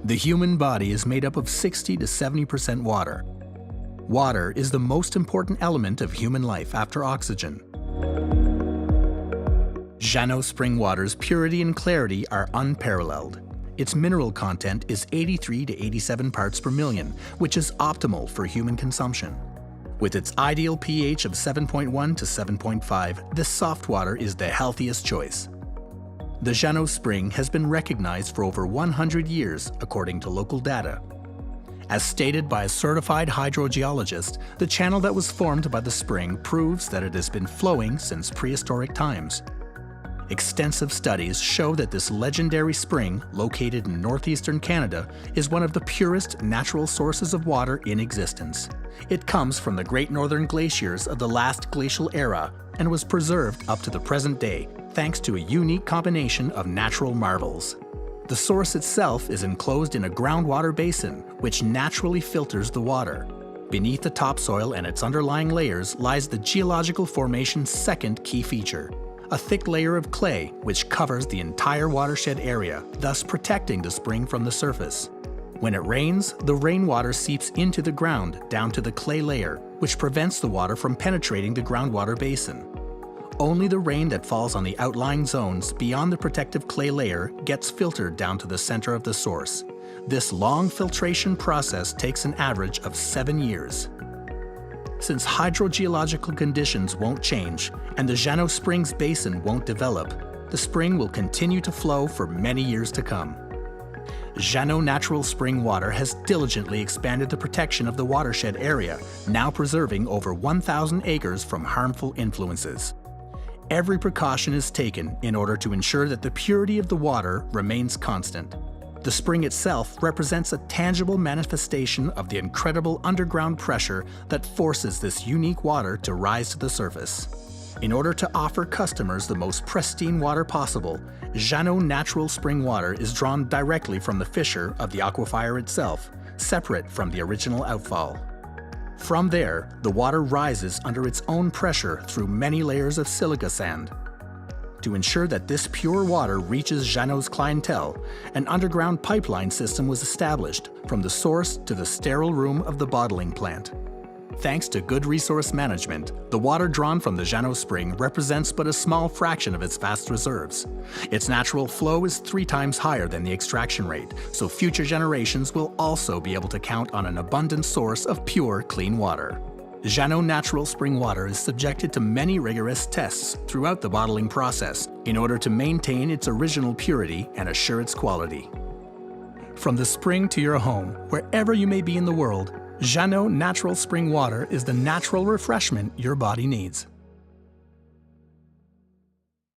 The human body is made up of 60 to 70% water. Water is the most important element of human life after oxygen. Jano spring water's purity and clarity are unparalleled. Its mineral content is 83 to 87 parts per million, which is optimal for human consumption. With its ideal pH of 7.1 to 7.5, this soft water is the healthiest choice. The Jano spring has been recognized for over 100 years, according to local data. As stated by a certified hydrogeologist, the channel that was formed by the spring proves that it has been flowing since prehistoric times. Extensive studies show that this legendary spring, located in northeastern Canada, is one of the purest natural sources of water in existence. It comes from the Great Northern Glaciers of the last glacial era and was preserved up to the present day, thanks to a unique combination of natural marvels. The source itself is enclosed in a groundwater basin, which naturally filters the water. Beneath the topsoil and its underlying layers lies the geological formation's second key feature, a thick layer of clay which covers the entire watershed area, thus protecting the spring from the surface. When it rains, the rainwater seeps into the ground down to the clay layer, which prevents the water from penetrating the groundwater basin. Only the rain that falls on the outlying zones beyond the protective clay layer gets filtered down to the center of the source. This long filtration process takes an average of 7 years. Since hydrogeological conditions won't change and the Jano Springs Basin won't develop, the spring will continue to flow for many years to come. Jano Natural Spring Water has diligently expanded the protection of the watershed area, now preserving over 1,000 acres from harmful influences. Every precaution is taken in order to ensure that the purity of the water remains constant. The spring itself represents a tangible manifestation of the incredible underground pressure that forces this unique water to rise to the surface. In order to offer customers the most pristine water possible, Jano Natural Spring Water is drawn directly from the fissure of the aquifer itself, separate from the original outfall. From there, the water rises under its own pressure through many layers of silica sand. To ensure that this pure water reaches Jano's clientele, an underground pipeline system was established from the source to the sterile room of the bottling plant. Thanks to good resource management, the water drawn from the Jano spring represents but a small fraction of its vast reserves. Its natural flow is 3 times higher than the extraction rate, so future generations will also be able to count on an abundant source of pure, clean water. Jano Natural Spring Water is subjected to many rigorous tests throughout the bottling process in order to maintain its original purity and assure its quality. From the spring to your home, wherever you may be in the world, Jano Natural Spring Water is the natural refreshment your body needs.